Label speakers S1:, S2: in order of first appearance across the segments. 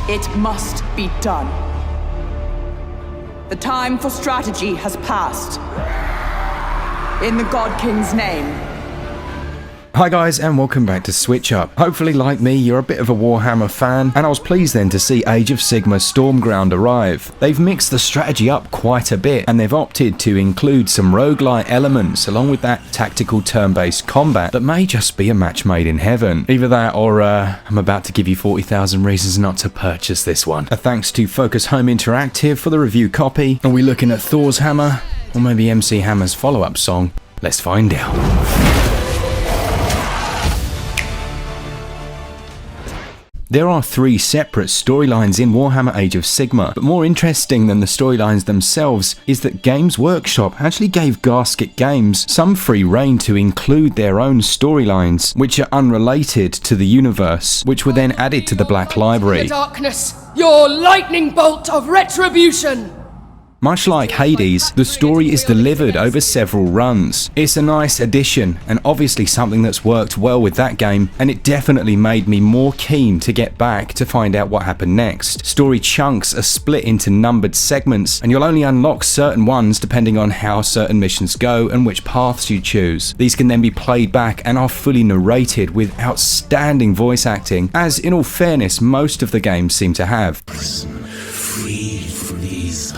S1: It must be done. The time for strategy has passed. In the God King's name.
S2: Hi guys, and welcome back to SwitchUp. Hopefully, like me, you're a bit of a Warhammer fan, and I was pleased then to see Age of Sigmar Stormground arrive. They've mixed the strategy up quite a bit, and they've opted to include some roguelite elements along with that tactical turn-based combat that may just be a match made in heaven. Either that or I'm about to give you 40,000 reasons not to purchase this one. A thanks to Focus Home Interactive for the review copy. Are we looking at Thor's Hammer, or maybe MC Hammer's follow-up song? Let's find out. There are 3 separate storylines in Warhammer Age of Sigmar, but more interesting than the storylines themselves is that Games Workshop actually gave Gasket Games some free rein to include their own storylines, which are unrelated to the universe, which were then added to the Black Library.
S3: Darkness, your lightning bolt of retribution!
S2: Much like Hades, the story is delivered over several runs. It's a nice addition, and obviously something that's worked well with that game, and it definitely made me more keen to get back to find out what happened next. Story chunks are split into numbered segments, and you'll only unlock certain ones depending on how certain missions go and which paths you choose. These can then be played back and are fully narrated with outstanding voice acting, as in all fairness most of the games seem to have.
S4: Freed from these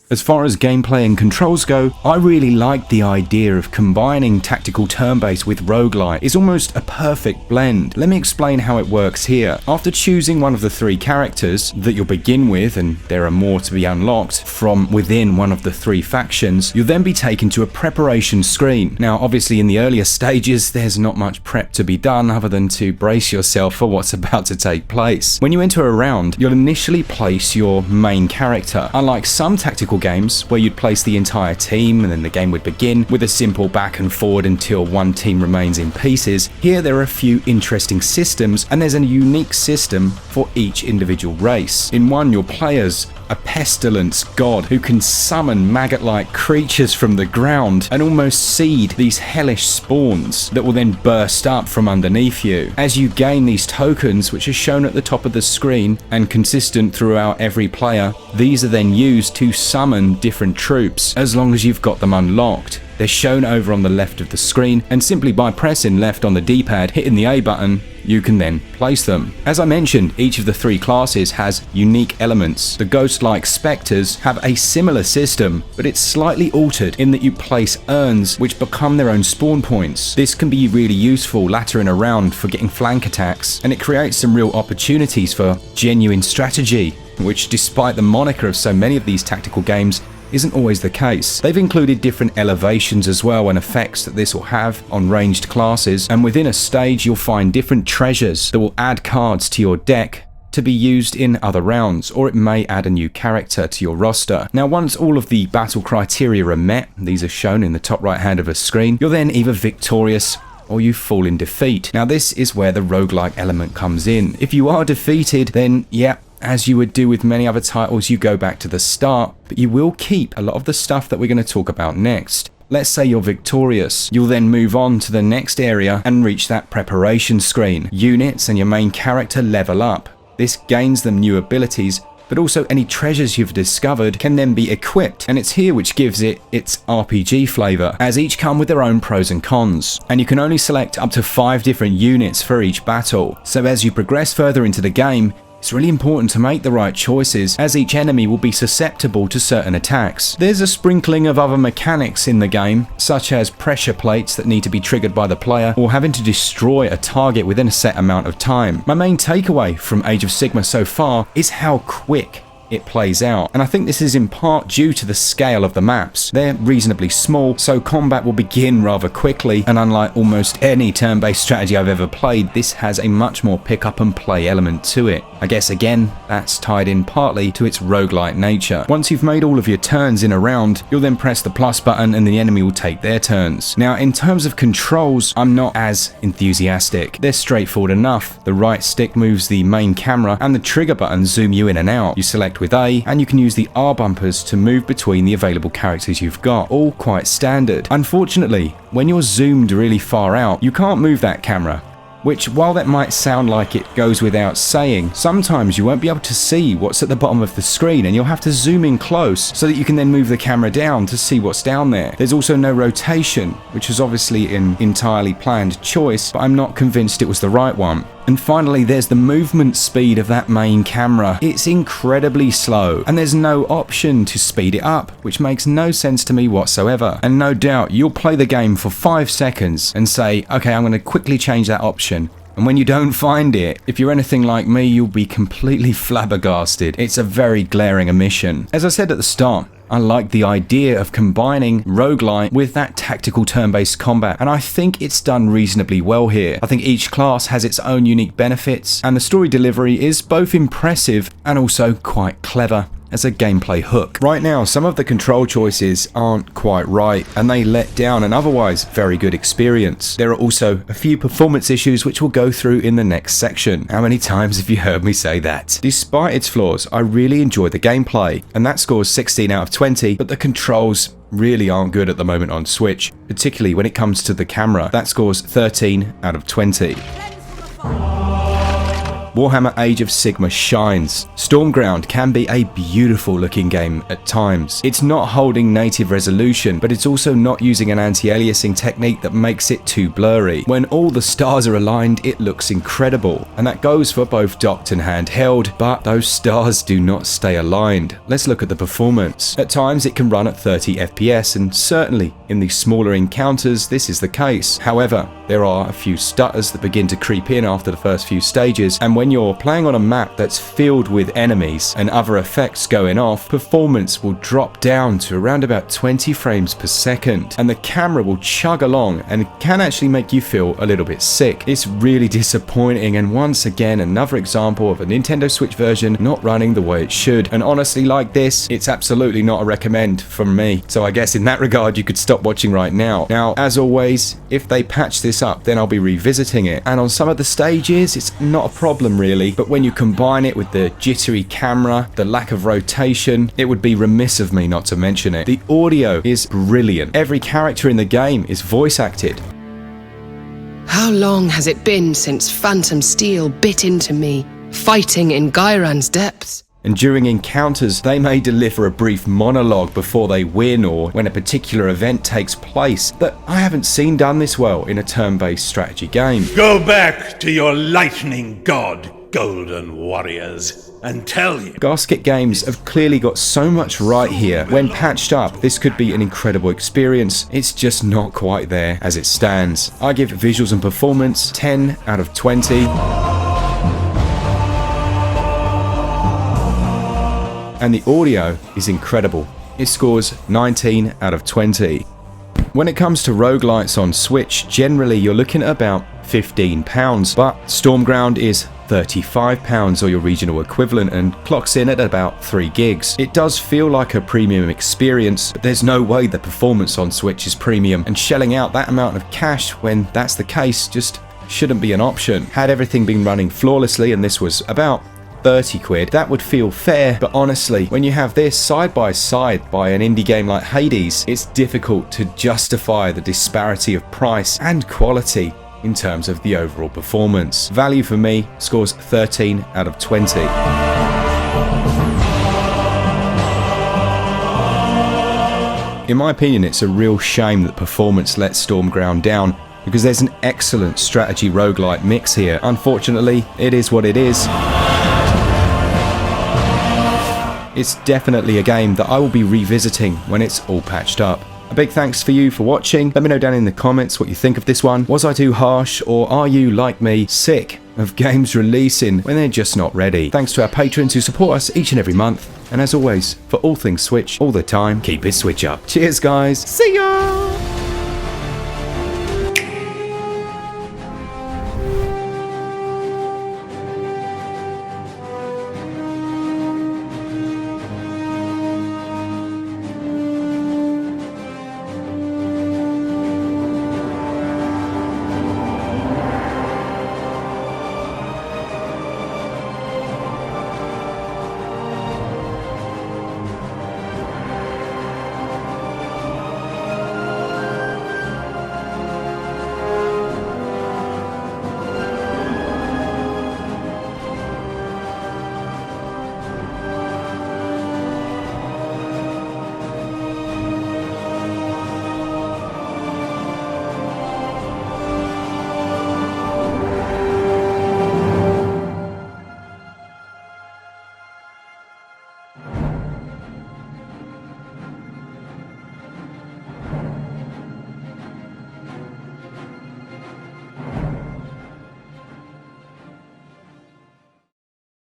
S2: As far as gameplay and controls go, I really liked the idea of combining tactical turn-based with roguelite. It's almost a perfect blend. Let me explain how it works here. After choosing one of the 3 characters that you'll begin with, and there are more to be unlocked from within one of the 3 factions, you'll then be taken to a preparation screen. Now obviously in the earlier stages there's not much prep to be done other than to brace yourself for what's about to take place. When you enter a round, you'll initially place your main character. Unlike some tactical games where you'd place the entire team and then the game would begin with a simple back and forward until one team remains in pieces, here there are a few interesting systems, and there's a unique system for each individual race. In one, your players a pestilence god who can summon maggot-like creatures from the ground and almost seed these hellish spawns that will then burst up from underneath you. As you gain these tokens, which are shown at the top of the screen and consistent throughout every player, these are then used to summon different troops as long as you've got them unlocked. They're shown over on the left of the screen, and simply by pressing left on the D-pad, hitting the A button, you can then place them. As I mentioned, each of the 3 classes has unique elements. The ghost-like spectres have a similar system, but it's slightly altered in that you place urns which become their own spawn points. This can be really useful later in a round for getting flank attacks, and it creates some real opportunities for genuine strategy, which despite the moniker of so many of these tactical games, isn't always the case. They've included different elevations as well and effects that this will have on ranged classes, and within a stage you'll find different treasures that will add cards to your deck to be used in other rounds, or it may add a new character to your roster. Now once all of the battle criteria are met, these are shown in the top right hand of a screen, you're then either victorious or you fall in defeat. Now this is where the roguelike element comes in. If you are defeated, then yeah, as you would do with many other titles, you go back to the start, but you will keep a lot of the stuff that we're going to talk about next. Let's say you're victorious. You'll then move on to the next area and reach that preparation screen. Units and your main character level up. This gains them new abilities, but also any treasures you've discovered can then be equipped, and it's here which gives it its RPG flavour, as each come with their own pros and cons, and you can only select up to 5 different units for each battle. So as you progress further into the game, it's really important to make the right choices, as each enemy will be susceptible to certain attacks. There's a sprinkling of other mechanics in the game, such as pressure plates that need to be triggered by the player, or having to destroy a target within a set amount of time. My main takeaway from Age of Sigmar so far is how quick it plays out, and I think this is in part due to the scale of the maps. They're reasonably small, so combat will begin rather quickly, and unlike almost any turn-based strategy I've ever played, this has a much more pick up and play element to it. I guess again, that's tied in partly to its roguelite nature. Once you've made all of your turns in a round, you'll then press the plus button and the enemy will take their turns. Now in terms of controls, I'm not as enthusiastic. They're straightforward enough. The right stick moves the main camera and the trigger buttons zoom you in and out. You select with A and you can use the R bumpers to move between the available characters you've got, all quite standard. Unfortunately, when you're zoomed really far out, you can't move that camera. which, while that might sound like it goes without saying, sometimes you won't be able to see what's at the bottom of the screen and you'll have to zoom in close so that you can then move the camera down to see what's down there. There's also no rotation, which is obviously an entirely planned choice, but I'm not convinced it was the right one. And finally, there's the movement speed of that main camera. It's incredibly slow, and there's no option to speed it up, which makes no sense to me whatsoever. And no doubt, you'll play the game for 5 seconds and say, okay, I'm going to quickly change that option. And when you don't find it, if you're anything like me, you'll be completely flabbergasted. It's a very glaring omission. As I said at the start, I like the idea of combining Roguelite with that tactical turn-based combat, and I think it's done reasonably well here. I think each class has its own unique benefits, and the story delivery is both impressive and also quite clever as a gameplay hook. Right now, some of the control choices aren't quite right, and they let down an otherwise very good experience. There are also a few performance issues which we'll go through in the next section. How many times have you heard me say that? Despite its flaws, I really enjoy the gameplay, and that scores 16 out of 20, but the controls really aren't good at the moment on Switch, particularly when it comes to the camera. That scores 13 out of 20. Warhammer Age of Sigmar shines. Stormground can be a beautiful looking game at times. It's not holding native resolution, but it's also not using an anti-aliasing technique that makes it too blurry. When all the stars are aligned, it looks incredible. And that goes for both docked and handheld, but those stars do not stay aligned. Let's look at the performance. At times it can run at 30 FPS, and certainly in the smaller encounters this is the case. However, there are a few stutters that begin to creep in after the first few stages, and when you're playing on a map that's filled with enemies and other effects going off, performance will drop down to around about 20 frames per second, and the camera will chug along and can actually make you feel a little bit sick. It's really disappointing, and once again another example of a Nintendo Switch version not running the way it should. And honestly, like this, it's absolutely not a recommend from me. So I guess in that regard you could stop watching right now. Now, as always, if they patch this up, then I'll be revisiting it, and on some of the stages it's not a problem really, but when you combine it with the jittery camera, the lack of rotation, it would be remiss of me not to mention it. The audio is brilliant. Every character in the game is voice acted.
S3: How long has it been since Phantom Steel bit into me, fighting in Gyran's depths?
S2: And during encounters, they may deliver a brief monologue before they win or when a particular event takes place that I haven't seen done this well in a turn-based strategy game.
S4: Go back to your lightning god, Golden Warriors, and tell him.
S2: Gasket Games have clearly got so much right here. When patched up, this could be an incredible experience. It's just not quite there as it stands. I give visuals and performance 10 out of 20. And the audio is incredible. It scores 19 out of 20. When it comes to roguelites on Switch, generally you're looking at about £15, but Stormground is £35 or your regional equivalent and clocks in at about 3 gigs. It does feel like a premium experience, but there's no way the performance on Switch is premium, and shelling out that amount of cash when that's the case just shouldn't be an option. Had everything been running flawlessly and this was about 30 quid, that would feel fair, but honestly, when you have this side by side by an indie game like Hades, it's difficult to justify the disparity of price and quality in terms of the overall performance. Value for me scores 13 out of 20. In my opinion, it's a real shame that performance lets Stormground down, because there's an excellent strategy roguelite mix here. Unfortunately, it is what it is. It's definitely a game that I will be revisiting when it's all patched up. A big thanks for you for watching. Let me know down in the comments what you think of this one. Was I too harsh, or are you, like me, sick of games releasing when they're just not ready? Thanks to our patrons who support us each and every month. And as always, for all things Switch, all the time, keep it Switch up. Cheers guys, see ya!